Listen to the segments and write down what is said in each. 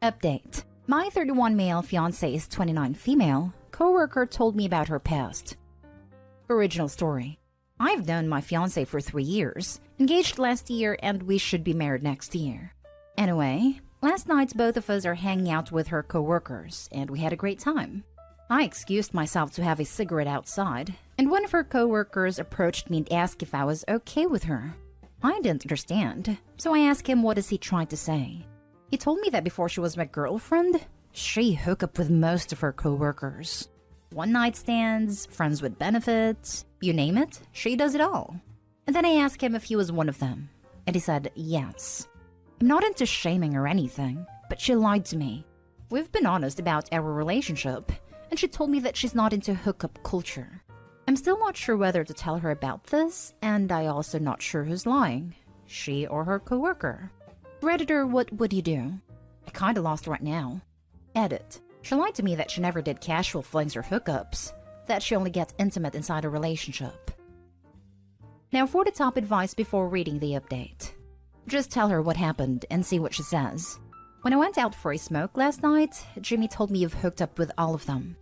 Update. My 31 male fiancé is 29 female. Coworker told me about her past. Original story. I've known my fiancé for 3 years, engaged last year, and we should be married next year. Anyway, last night both of us are hanging out with her coworkers, and we had a great time. I excused myself to have a cigarette outside, and one of her coworkers approached me and asked if I was okay with her. I didn't understand, so I asked him what is he trying to say. He told me that before she was my girlfriend, she hooked up with most of her coworkers. One-night stands, friends with benefits, you name it, she does it all. And then I asked him if he was one of them, and he said yes. I'm not into shaming or anything, but she lied to me. We've been honest about our relationship, and she told me that she's not into hookup culture. I'm still not sure whether to tell her about this, and I also not sure who's lying, she or her coworker. Redditor, what would you do? I kinda lost right now. Edit. She lied to me that she never did casual flings or hookups, that she only gets intimate inside a relationship. Now for the top advice before reading the update. Just tell her what happened and see what she says. When I went out for a smoke last night, Jimmy told me you've hooked up with all of them.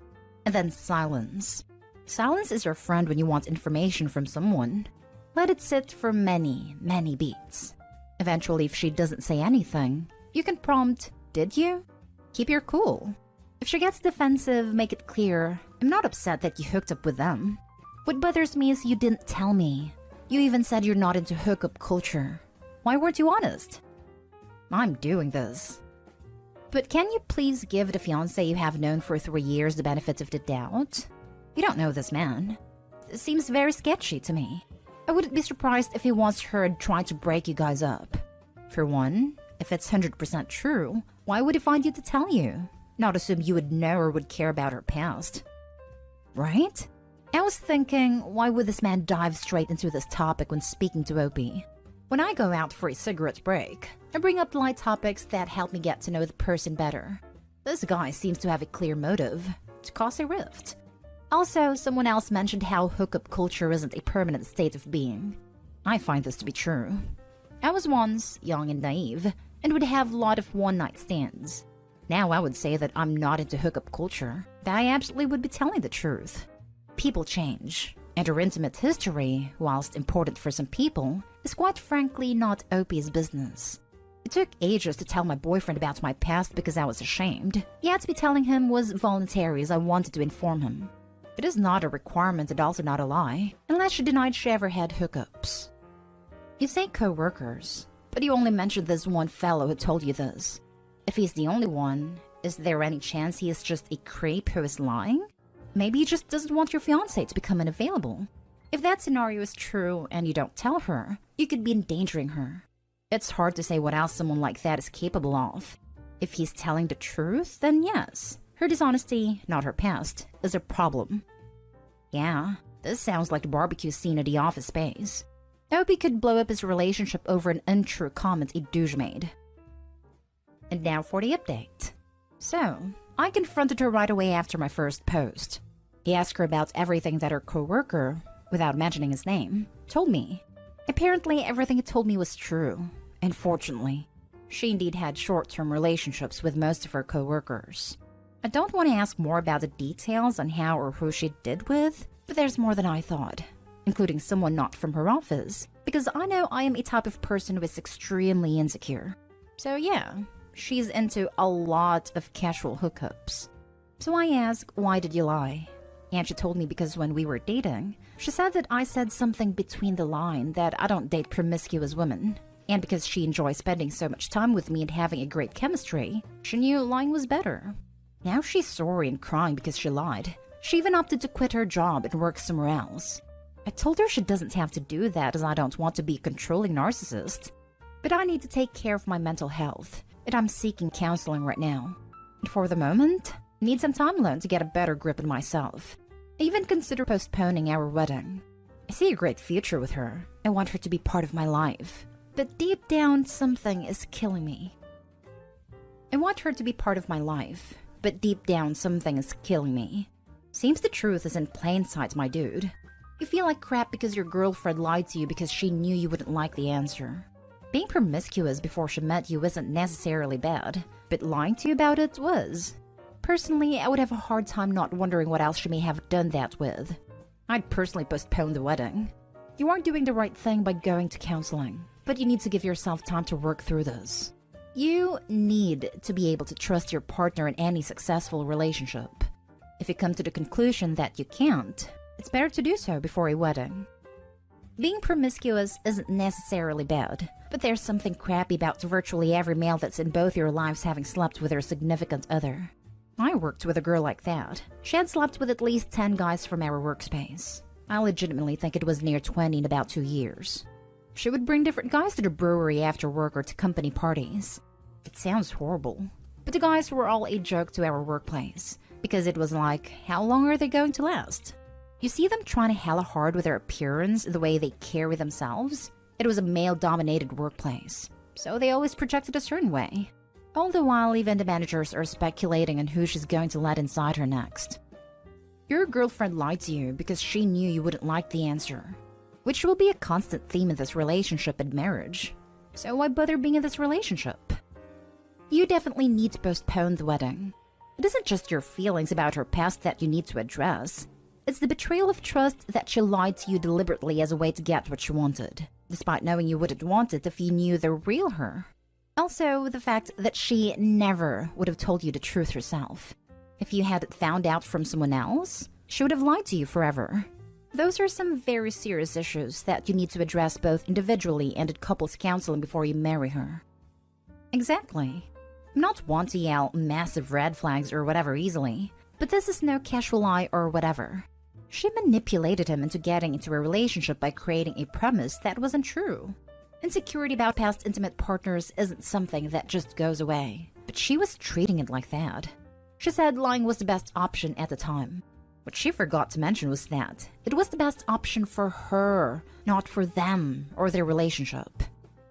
And then silence. Silence is your friend when you want information from someone. Let it sit for many, many beats. Eventually, if she doesn't say anything, you can prompt, "Did you?" Keep your cool. If she gets defensive, make it clear, I'm not upset that you hooked up with them. What bothers me is you didn't tell me. You even said you're not into hookup culture. Why weren't you honest? I'm doing this. But can you please give the fiancé you have known for 3 years the benefit of the doubt? You don't know this man. It seems very sketchy to me. I wouldn't be surprised if he once heard trying to break you guys up. For one, if it's 100% true, why would he find you to tell you? Not assume you would know or would care about her past. Right? I was thinking, why would this man dive straight into this topic when speaking to Opie? When I go out for a cigarette break, I bring up light topics that help me get to know the person better. This guy seems to have a clear motive, to cause a rift. Also, someone else mentioned how hookup culture isn't a permanent state of being. I find this to be true. I was once young and naive, and would have a lot of one-night stands. Now I would say that I'm not into hookup culture, that I absolutely would be telling the truth. People change, and her intimate history, whilst important for some people, is quite frankly not Opie's business. It took ages to tell my boyfriend about my past because I was ashamed, yet me telling him was voluntary as I wanted to inform him. It is not a requirement and also not a lie, unless she denied she ever had hookups. You say co-workers, but you only mentioned this one fellow who told you this. If he's the only one, is there any chance he is just a creep who is lying? Maybe he just doesn't want your fiancé to become unavailable. If that scenario is true and you don't tell her, you could be endangering her. It's hard to say what else someone like that is capable of. If he's telling the truth, then yes. Her dishonesty, not her past, is a problem. Yeah, this sounds like the barbecue scene at the office space. Opie could blow up his relationship over an untrue comment a douche made. And now for the update. So, I confronted her right away after my first post. He asked her about everything that her coworker, without mentioning his name, told me. Apparently everything he told me was true, and fortunately, she indeed had short-term relationships with most of her coworkers. I don't want to ask more about the details on how or who she did with, but there's more than I thought, including someone not from her office, because I know I am a type of person who is extremely insecure. So yeah, she's into a lot of casual hookups. So I asked, why did you lie? And she told me because when we were dating, she said that I said something between the line that I don't date promiscuous women. And because she enjoys spending so much time with me and having a great chemistry, she knew lying was better. Now she's sorry and crying because she lied. She even opted to quit her job and work somewhere else. I told her she doesn't have to do that as I don't want to be a controlling narcissist. But I need to take care of my mental health, and I'm seeking counseling right now. And for the moment, I need some time alone to get a better grip on myself. I even consider postponing our wedding. I see a great future with her. I want her to be part of my life. But deep down, something is killing me. I want her to be part of my life. But deep down, something is killing me. Seems the truth is in plain sight, my dude. You feel like crap because your girlfriend lied to you because she knew you wouldn't like the answer. Being promiscuous before she met you isn't necessarily bad, but lying to you about it was. Personally, I would have a hard time not wondering what else she may have done that with. I'd personally postpone the wedding. You aren't doing the right thing by going to counseling, but you need to give yourself time to work through this. You need to be able to trust your partner in any successful relationship. If you come to the conclusion that you can't, it's better to do so before a wedding. Being promiscuous isn't necessarily bad, but there's something crappy about virtually every male that's in both your lives having slept with their significant other. I worked with a girl like that. She had slept with at least 10 guys from our workspace. I legitimately think it was near 20 in about 2 years. She would bring different guys to the brewery after work or to company parties. It sounds horrible, but the guys were all a joke to our workplace, because it was like, how long are they going to last? You see them trying to hella hard with their appearance, the way they carry themselves? It was a male-dominated workplace, so they always projected a certain way. All the while, even the managers are speculating on who she's going to let inside her next. Your girlfriend lied to you because she knew you wouldn't like the answer, which will be a constant theme in this relationship and marriage. So why bother being in this relationship? You definitely need to postpone the wedding. It isn't just your feelings about her past that you need to address. It's the betrayal of trust that she lied to you deliberately as a way to get what she wanted, despite knowing you wouldn't want it if you knew the real her. Also, the fact that she never would have told you the truth herself. If you had found out from someone else, she would have lied to you forever. Those are some very serious issues that you need to address both individually and at couples counseling before you marry her. Exactly. I'm not one to yell massive red flags or whatever easily, but this is no casual lie or whatever. She manipulated him into getting into a relationship by creating a premise that wasn't true. Insecurity about past intimate partners isn't something that just goes away, but she was treating it like that. She said lying was the best option at the time. What she forgot to mention was that it was the best option for her, not for them or their relationship.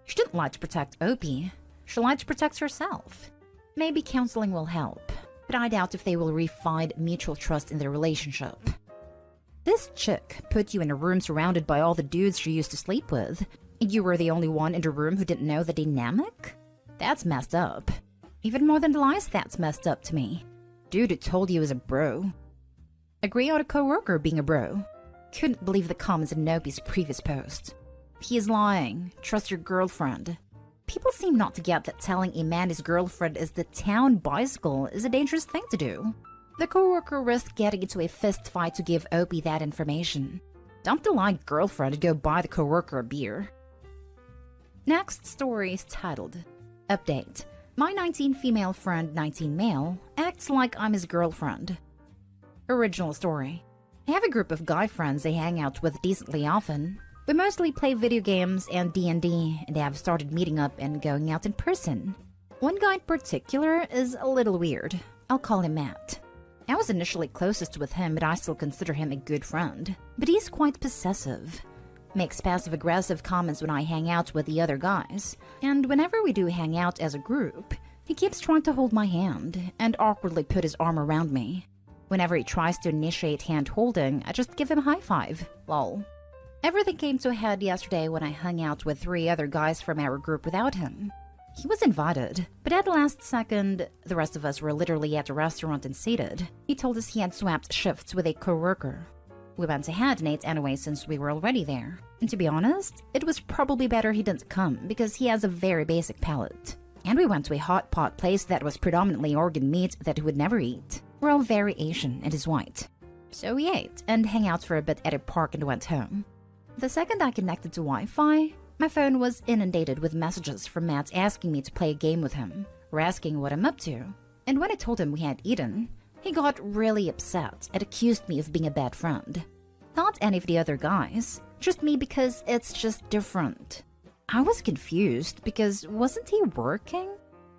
She didn't lie to protect Opie. She lied to protect herself. Maybe counseling will help, but I doubt if they will re-find mutual trust in their relationship. This chick put you in a room surrounded by all the dudes she used to sleep with, and you were the only one in the room who didn't know the dynamic? That's messed up. Even more than the lies, that's messed up to me. Dude who told you was a bro. Agree on a coworker being a bro. Couldn't believe the comments in Nopi's previous post. He is lying. Trust your girlfriend. People seem not to get that telling a man his girlfriend is the town bicycle is a dangerous thing to do. The coworker risked getting into a fist fight to give Opie that information. Dump the lying girlfriend and go buy the coworker a beer. Next story is titled, Update. My 19 female friend 19 male acts like I'm his girlfriend. Original story. I have a group of guy friends I hang out with decently often. We mostly play video games and D&D and have started meeting up and going out in person. One guy in particular is a little weird. I'll call him Matt. I was initially closest with him, but I still consider him a good friend. But he's quite possessive. Makes passive-aggressive comments when I hang out with the other guys. And whenever we do hang out as a group, he keeps trying to hold my hand and awkwardly put his arm around me. Whenever he tries to initiate hand-holding, I just give him a high five. Lol. Everything came to a head yesterday when I hung out with 3 other guys from our group without him. He was invited, but at the last second, the rest of us were literally at a restaurant and seated. He told us he had swapped shifts with a coworker. We went ahead and ate anyway since we were already there. And to be honest, it was probably better he didn't come because he has a very basic palate. And we went to a hot pot place that was predominantly organ meat that he would never eat. We're all very Asian and he's white. So we ate and hung out for a bit at a park and went home. The second I connected to Wi-Fi, my phone was inundated with messages from Matt asking me to play a game with him, or asking what I'm up to. And when I told him we had eaten, he got really upset and accused me of being a bad friend. Not any of the other guys, just me because it's just different. I was confused because wasn't he working?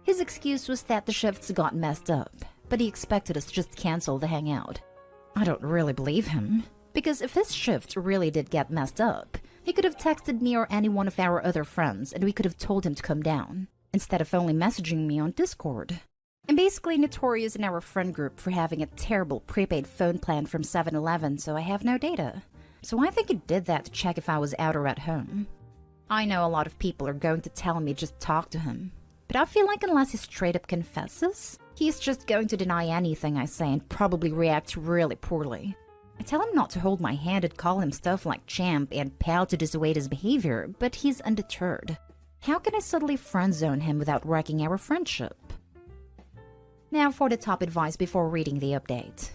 His excuse was that the shifts got messed up, but he expected us to just cancel the hangout. I don't really believe him, because if his shift really did get messed up, he could have texted me or any one of our other friends and we could have told him to come down, instead of only messaging me on Discord. I'm basically notorious in our friend group for having a terrible prepaid phone plan from 7-Eleven, so I have no data. So I think he did that to check if I was out or at home. I know a lot of people are going to tell me just talk to him, but I feel like unless he straight up confesses, he's just going to deny anything I say and probably react really poorly. I tell him not to hold my hand and call him stuff like champ and pal to dissuade his behavior, but he's undeterred. How can I subtly friend-zone him without wrecking our friendship? Now for the top advice before reading the update.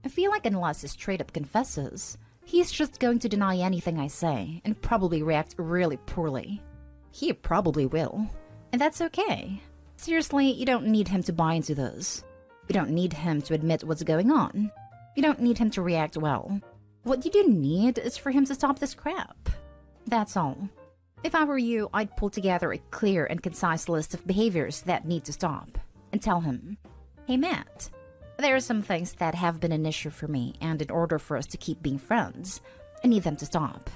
I feel like unless he straight up confesses, he's just going to deny anything I say and probably react really poorly. He probably will, and that's okay. Seriously, you don't need him to buy into this. You don't need him to admit what's going on. You don't need him to react well. What you do need is for him to stop this crap. That's all. If I were you, I'd pull together a clear and concise list of behaviors that need to stop and tell him, "Hey Matt, there are some things that have been an issue for me, and in order for us to keep being friends, I need them to stop.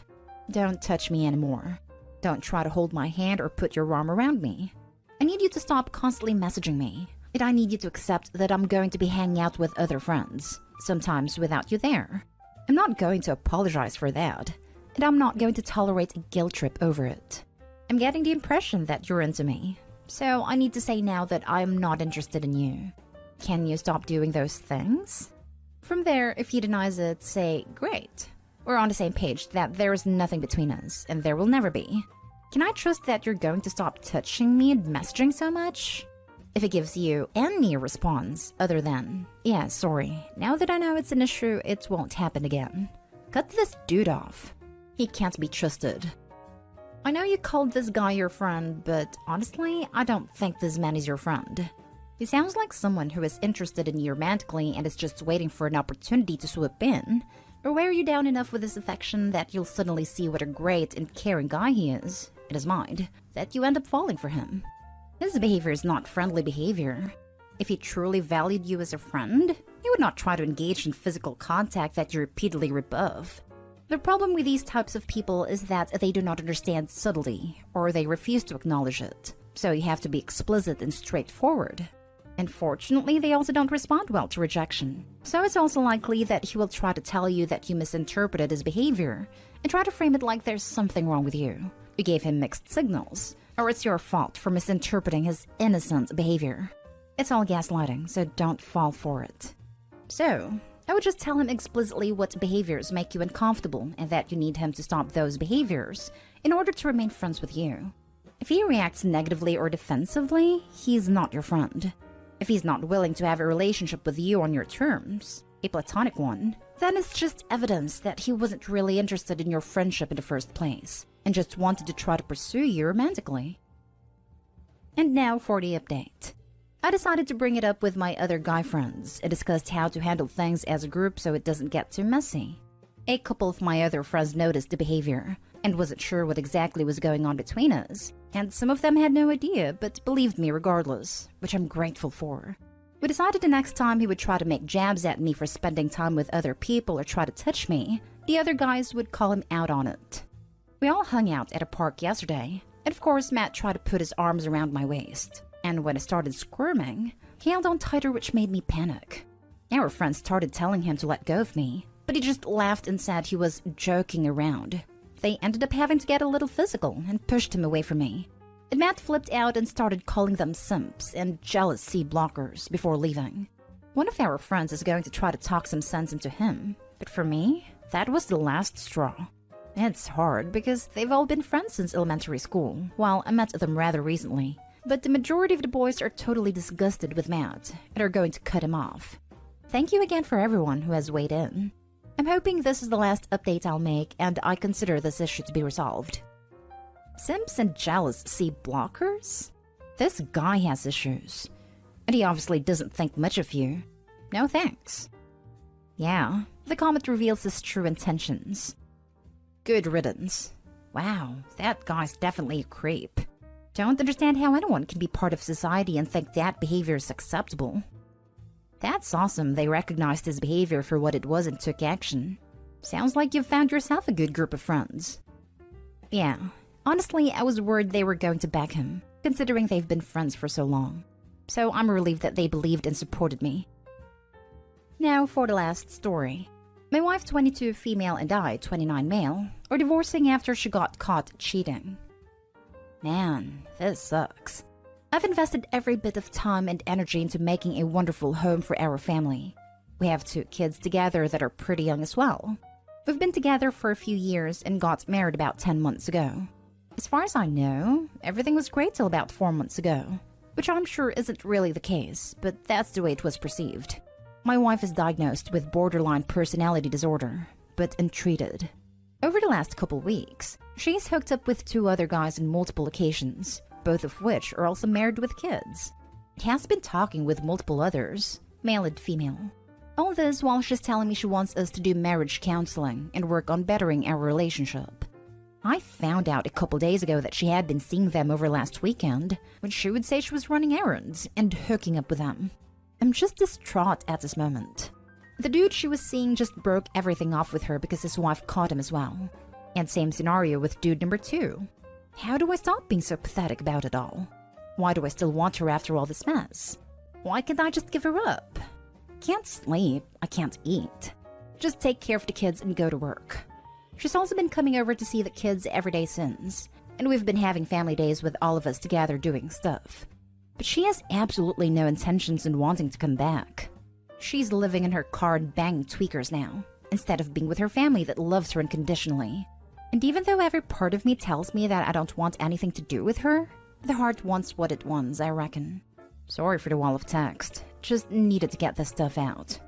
Don't touch me anymore. Don't try to hold my hand or put your arm around me. I need you to stop constantly messaging me, and I need you to accept that I'm going to be hanging out with other friends, sometimes without you there. I'm not going to apologize for that, and I'm not going to tolerate a guilt trip over it. I'm getting the impression that you're into me, so I need to say now that I'm not interested in you. Can you stop doing those things?" From there, if he denies it, say, "Great. We're on the same page that there is nothing between us, and there will never be. Can I trust that you're going to stop touching me and messaging so much?" If it gives you any response other than, "Yeah, sorry, now that I know it's an issue, it won't happen again," cut this dude off. He can't be trusted. I know you called this guy your friend, but honestly, I don't think this man is your friend. He sounds like someone who is interested in you romantically and is just waiting for an opportunity to swoop in, or wear you down enough with his affection that you'll suddenly see what a great and caring guy he is, in his mind, that you end up falling for him. His behavior is not friendly behavior. If he truly valued you as a friend, he would not try to engage in physical contact that you repeatedly rebuff. The problem with these types of people is that they do not understand subtlety, or they refuse to acknowledge it. So you have to be explicit and straightforward. Unfortunately, they also don't respond well to rejection. So it's also likely that he will try to tell you that you misinterpreted his behavior, and try to frame it like there's something wrong with you. You gave him mixed signals, or it's your fault for misinterpreting his innocent behavior. It's all gaslighting, so don't fall for it. So, I would just tell him explicitly what behaviors make you uncomfortable and that you need him to stop those behaviors in order to remain friends with you. If he reacts negatively or defensively, he's not your friend. If he's not willing to have a relationship with you on your terms, a platonic one, then it's just evidence that he wasn't really interested in your friendship in the first place and just wanted to try to pursue you romantically. And now for the update. I decided to bring it up with my other guy friends and discussed how to handle things as a group so it doesn't get too messy. A couple of my other friends noticed the behavior and wasn't sure what exactly was going on between us, and some of them had no idea but believed me regardless, which I'm grateful for. We decided the next time he would try to make jabs at me for spending time with other people or try to touch me, the other guys would call him out on it. We all hung out at a park yesterday, and of course Matt tried to put his arms around my waist. And when I started squirming, he held on tighter, which made me panic. Our friends started telling him to let go of me, but he just laughed and said he was joking around. They ended up having to get a little physical and pushed him away from me. And Matt flipped out and started calling them simps and jealous C-blockers before leaving. One of our friends is going to try to talk some sense into him, but for me, that was the last straw. It's hard because they've all been friends since elementary school, while I met them rather recently. But the majority of the boys are totally disgusted with Matt and are going to cut him off. Thank you again for everyone who has weighed in. I'm hoping this is the last update I'll make and I consider this issue to be resolved. Simps and jealous C-blockers? This guy has issues. And he obviously doesn't think much of you. No thanks. Yeah, the comment reveals his true intentions. Good riddance. Wow, that guy's definitely a creep. Don't understand how anyone can be part of society and think that behavior is acceptable. That's awesome they recognized his behavior for what it was and took action. Sounds like you've found yourself a good group of friends. Yeah, honestly, I was worried they were going to back him, considering they've been friends for so long. So I'm relieved that they believed and supported me. Now for the last story. My wife, 22 female, and I, 29 male, are divorcing after she got caught cheating. Man, this sucks. I've invested every bit of time and energy into making a wonderful home for our family. We have 2 kids together that are pretty young as well. We've been together for a few years and got married about 10 months ago. As far as I know, everything was great till about 4 months ago, which I'm sure isn't really the case, but that's the way it was perceived. My wife is diagnosed with borderline personality disorder, but untreated. Over the last couple weeks, she's hooked up with 2 other guys on multiple occasions, both of which are also married with kids. She has been talking with multiple others, male and female. All this while she's telling me she wants us to do marriage counseling and work on bettering our relationship. I found out a couple days ago that she had been seeing them over last weekend, when she would say she was running errands and hooking up with them. I'm just distraught at this moment. The dude she was seeing just broke everything off with her because his wife caught him as well. And same scenario with dude number 2. How do I stop being so pathetic about it all? Why do I still want her after all this mess? Why can't I just give her up? Can't sleep, I can't eat. Just take care of the kids and go to work. She's also been coming over to see the kids every day since, and we've been having family days with all of us together doing stuff. But she has absolutely no intentions in wanting to come back. She's living in her car and banging tweakers now, instead of being with her family that loves her unconditionally. And even though every part of me tells me that I don't want anything to do with her, the heart wants what it wants, I reckon. Sorry for the wall of text, just needed to get this stuff out.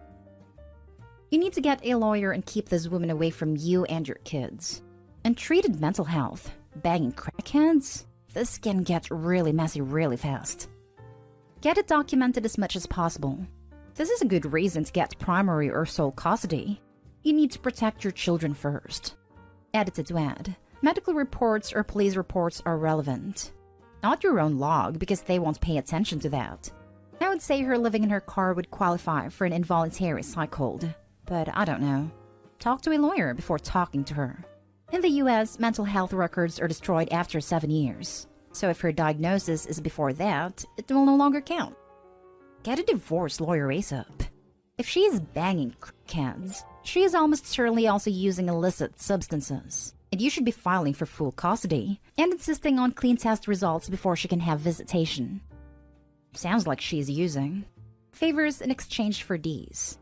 You need to get a lawyer and keep this woman away from you and your kids. Untreated mental health, banging crackheads, this can get really messy really fast. Get it documented as much as possible. This is a good reason to get primary or sole custody. You need to protect your children first. Edited to add, medical reports or police reports are relevant. Not your own log, because they won't pay attention to that. I would say her living in her car would qualify for an involuntary psych hold, but I don't know. Talk to a lawyer before talking to her. In the US, mental health records are destroyed after 7 years, so if her diagnosis is before that, it will no longer count. Get a divorce lawyer ASAP. If she is banging crackheads, she is almost certainly also using illicit substances, and you should be filing for full custody and insisting on clean test results before she can have visitation. Sounds like she's using favors in exchange for D's.